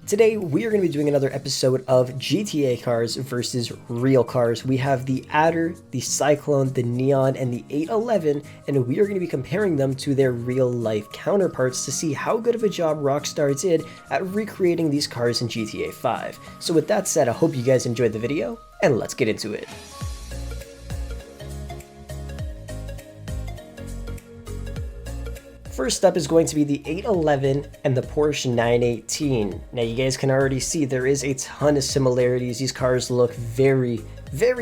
Today, we are going to be doing another episode of GTA cars versus real cars. We have the Adder, the Cyclone, the Neon, and the 811, and we are going to be comparing them to their real-life counterparts to see how good of a job Rockstar did at recreating these cars in GTA 5. So with that said, I hope you guys enjoyed the video, and let's get into it. First up is going to be the 811 and the Porsche 918. Now you guys can already see there is a ton of similarities. These cars look very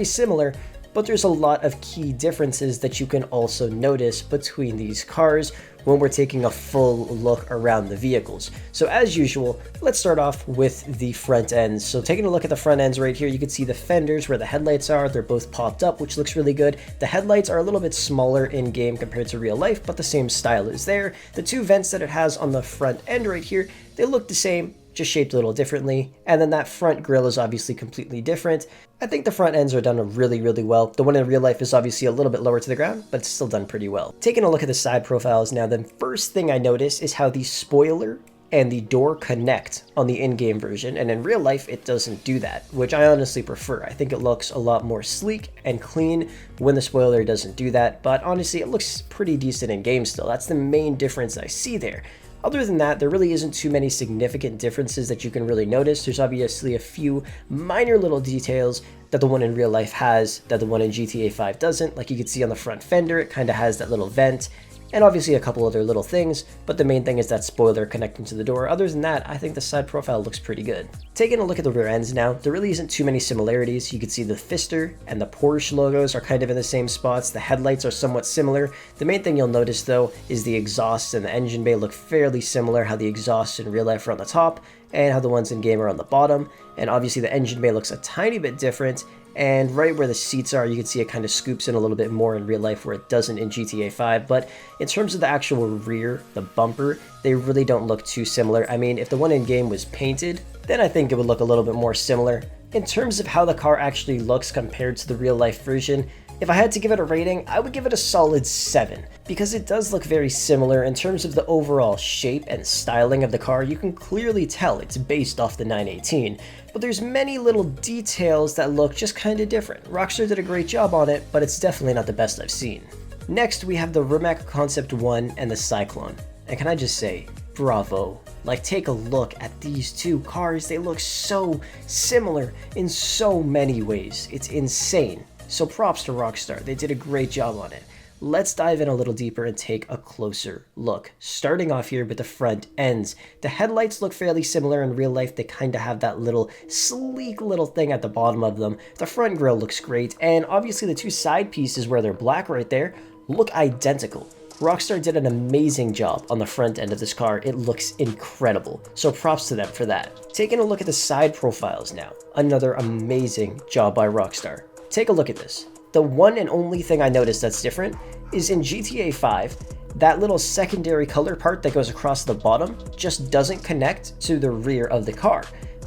similar, but there's a lot of key differences that you can also notice between these cars when we're taking a full look around the vehicles. So as usual, let's start off with the front ends. So taking a look at the front ends right here, you can see the fenders where the headlights are. They're both popped up, which looks really good. The headlights are a little bit smaller in game compared to real life, but the same style is there. The two vents that it has on the front end right here, they look the same, just shaped a little differently. And then that front grille is obviously completely different. I think the front ends are done really well. The one in real life is obviously a little bit lower to the ground, but it's still done pretty well. Taking a look at the side profiles now, the first thing I notice is how the spoiler and the door connect on the in-game version, and in real life it doesn't do that, which I honestly prefer. I think it looks a lot more sleek and clean when the spoiler doesn't do that, but honestly it looks pretty decent in game still. That's the main difference I see there. Other than that, there really isn't too many significant differences that you can really notice. There's obviously a few minor little details that the one in real life has that the one in GTA 5 doesn't. Like you can see on the front fender, it kind of has that little vent, and obviously a couple other little things, but the main thing is that spoiler connecting to the door. Other than that, I think the side profile looks pretty good. Taking a look at the rear ends now, there really isn't too many similarities. You can see the Fister and the Porsche logos are kind of in the same spots. The headlights are somewhat similar. The main thing you'll notice though is the exhausts and the engine bay look fairly similar, how the exhausts in real life are on the top and how the ones in game are on the bottom. And obviously the engine bay looks a tiny bit different. And right where the seats are, you can see it kind of scoops in a little bit more in real life where it doesn't in GTA 5. But in terms of the actual rear, the bumper, they really don't look too similar. I mean, if the one in game was painted, then I think it would look a little bit more similar. In terms of how the car actually looks compared to the real life version, if I had to give it a rating, I would give it a solid 7, because it does look very similar in terms of the overall shape and styling of the car. You can clearly tell it's based off the 918, but there's many little details that look just kind of different. Rockstar did a great job on it, but it's definitely not the best I've seen. Next, we have the Rimac Concept 1 and the Cyclone, and can I just say, bravo. Like, take a look at these two cars. They look so similar in so many ways. It's insane. So props to Rockstar, they did a great job on it. Let's dive in a little deeper and take a closer look. Starting off here with the front ends. The headlights look fairly similar in real life. They kind of have that little sleek little thing at the bottom of them. The front grille looks great, and obviously the two side pieces where they're black right there look identical. Rockstar did an amazing job on the front end of this car. It looks incredible, so props to them for that. Taking a look at the side profiles now. Another amazing job by Rockstar. Take a look at this. The one and only thing I noticed that's different is in GTA 5, that little secondary color part that goes across the bottom just doesn't connect to the rear of the car,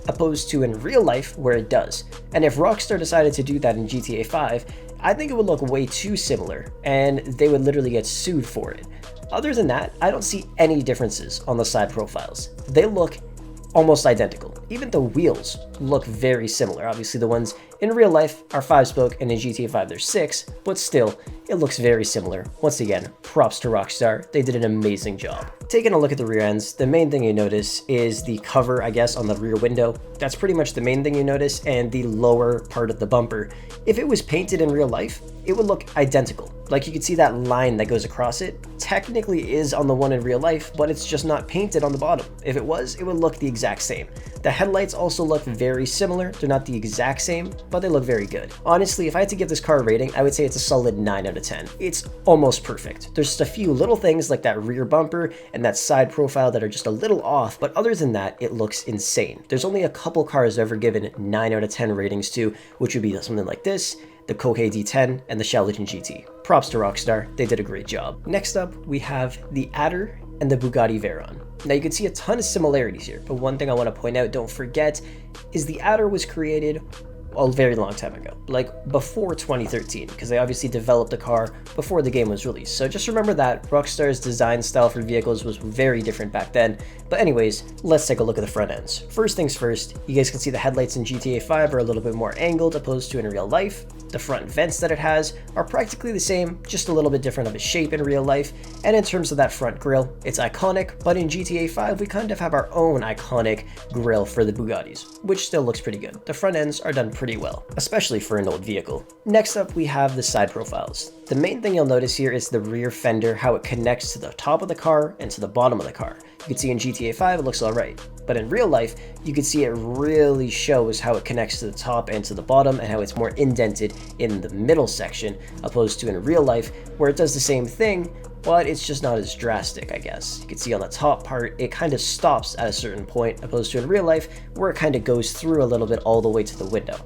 opposed to in real life where it does. And if Rockstar decided to do that in GTA 5, I think it would look way too similar, and they would literally get sued for it. Other than that, I don't see any differences on the side profiles. They look almost identical. Even the wheels look very similar. Obviously the ones in real life are 5-spoke and in GTA 5 they're 6, but still, it looks very similar. Once again, props to Rockstar, they did an amazing job. Taking a look at the rear ends, the main thing you notice is the cover, I guess, on the rear window. That's pretty much the main thing you notice, and the lower part of the bumper. If it was painted in real life, it would look identical. Like you can see that line that goes across it technically is on the one in real life, but it's just not painted on the bottom. If it was, it would look the exact same. The headlights also look very similar. They're not the exact same, but they look very good. Honestly, if I had to give this car a rating, I would say it's a solid 9 out of 10. It's almost perfect. There's just a few little things like that rear bumper and that side profile that are just a little off, but other than that, it looks insane. There's only a couple cars I've ever given 9 out of 10 ratings to, which would be something like this, the Coke D10, and the Shaolin GT. Props to Rockstar, they did a great job. Next up, we have the Adder and the Bugatti Veyron. Now you can see a ton of similarities here, but one thing I want to point out, don't forget, is the Adder was created a very long time ago, like before 2013, because they obviously developed the car before the game was released. So just remember that Rockstar's design style for vehicles was very different back then. But anyways, let's take a look at the front ends. First things first, you guys can see the headlights in GTA 5 are a little bit more angled opposed to in real life. The front vents that it has are practically the same, just a little bit different of a shape in real life. And in terms of that front grille, it's iconic, but in GTA 5 we kind of have our own iconic grille for the Bugattis, which still looks pretty good. The front ends are done pretty well, especially for an old vehicle. Next up, we have the side profiles. The main thing you'll notice here is the rear fender, how it connects to the top of the car and to the bottom of the car. You can see in GTA 5 it looks alright, but in real life, you can see it really shows how it connects to the top and to the bottom and how it's more indented in the middle section, opposed to in real life, where it does the same thing, but it's just not as drastic, I guess. You can see on the top part, it kind of stops at a certain point, opposed to in real life, where it kind of goes through a little bit all the way to the window.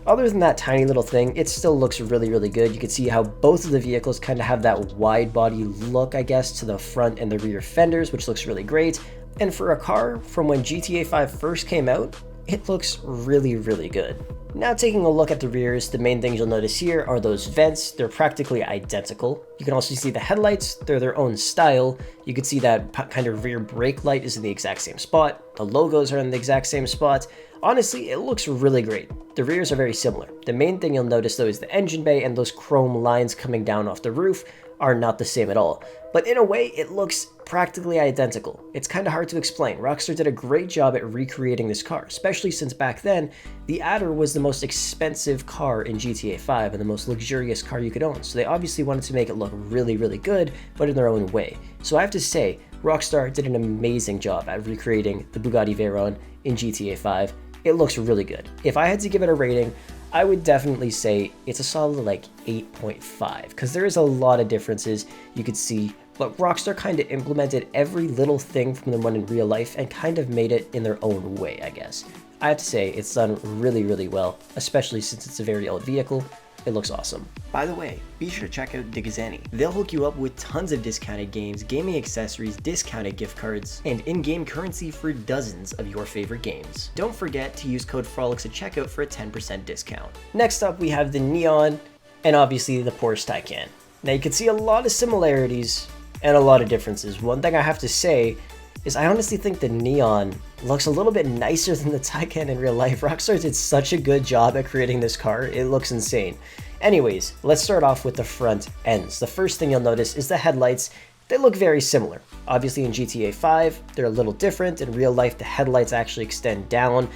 Other than that tiny little thing, it still looks really, really good. You can see how both of the vehicles kind of have that wide body look, I guess, to the front and the rear fenders, which looks really great. And for a car from when GTA 5 first came out, it looks really, really good. Now taking a look at the rears, the main things you'll notice here are those vents. They're practically identical. You can also see the headlights, they're their own style. You can see that kind of rear brake light is in the exact same spot. The logos are in the exact same spot. Honestly, it looks really great. The rears are very similar. The main thing you'll notice though is the engine bay and those chrome lines coming down off the roof are not the same at all. But in a way, it looks practically identical. It's kind of hard to explain. Rockstar did a great job at recreating this car, especially since back then, the Adder was the most expensive car in GTA 5 and the most luxurious car you could own. So they obviously wanted to make it look really, really good, but in their own way. So I have to say, Rockstar did an amazing job at recreating the Bugatti Veyron in GTA 5. It looks really good. If I had to give it a rating, I would definitely say it's a solid like 8.5, because there is a lot of differences you could see, but Rockstar kind of implemented every little thing from the one in real life and kind of made it in their own way, I guess. I have to say it's done really, really well, especially since it's a very old vehicle. It looks awesome. By the way, be sure to check out DigiZani. They'll hook you up with tons of discounted games, gaming accessories, discounted gift cards, and in-game currency for dozens of your favorite games. Don't forget to use code Frolics at checkout for a 10% discount. Next up, we have the Neon and obviously the Porsche Taycan. Now you can see a lot of similarities and a lot of differences. One thing I have to say is I honestly think the Neon looks a little bit nicer than the Taycan in real life. Rockstar did such a good job at creating this car, it looks insane. Anyways, let's start off with the front ends. The first thing you'll notice is the headlights. They look very similar. Obviously in GTA 5, they're a little different. In real life, the headlights actually extend down.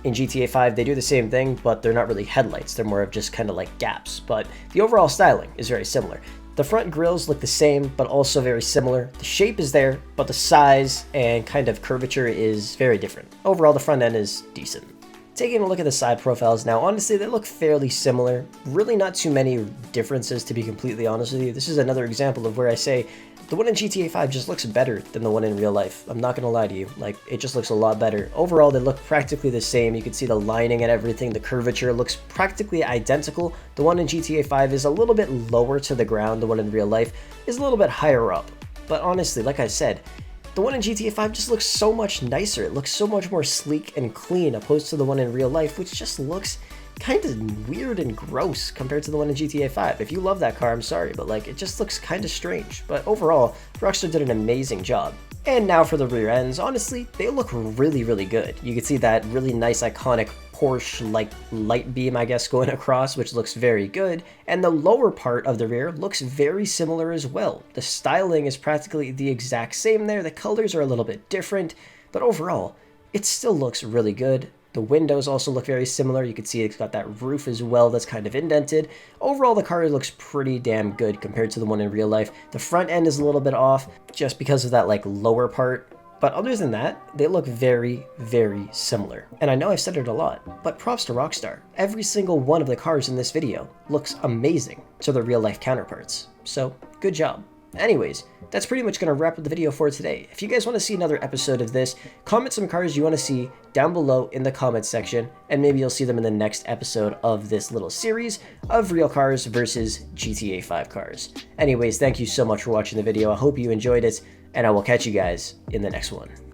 In GTA 5, they do the same thing, but they're not really headlights. They're more of just kind of like gaps, but the overall styling is very similar. The front grills look the same, but also very similar. The shape is there, but the size and kind of curvature is very different. Overall, the front end is decent. Taking a look at the side profiles now, honestly, they look fairly similar. Really not too many differences, to be completely honest with you. This is another example of where I say the one in GTA 5 just looks better than the one in real life. I'm not gonna lie to you, like, it just looks a lot better. Overall, they look practically the same. You can see the lining and everything, the curvature looks practically identical. The one in GTA 5 is a little bit lower to the ground. The one in real life is a little bit higher up. But honestly, like I said, the one in GTA 5 just looks so much nicer. It looks so much more sleek and clean opposed to the one in real life, which just looks kind of weird and gross compared to the one in GTA 5. If you love that car, I'm sorry, but like, it just looks kind of strange. But overall, Rockstar did an amazing job. And now for the rear ends, honestly, they look really, really good. You can see that really nice iconic Porsche like light beam, I guess, going across, which looks very good. And the lower part of the rear looks very similar as well. The styling is practically the exact same there. The colors are a little bit different, but overall, it still looks really good. The windows also look very similar. You can see it's got that roof as well that's kind of indented. Overall, the car looks pretty damn good compared to the one in real life. The front end is a little bit off just because of that like lower part. But other than that, they look very, very similar. And I know I've said it a lot, but props to Rockstar. Every single one of the cars in this video looks amazing to their real life counterparts. So good job. Anyways, that's pretty much going to wrap up the video for today. If you guys want to see another episode of this, comment some cars you want to see down below in the comments section, and maybe you'll see them in the next episode of this little series of real cars versus GTA 5 cars. Anyways, thank you so much for watching the video. I hope you enjoyed it, and I will catch you guys in the next one.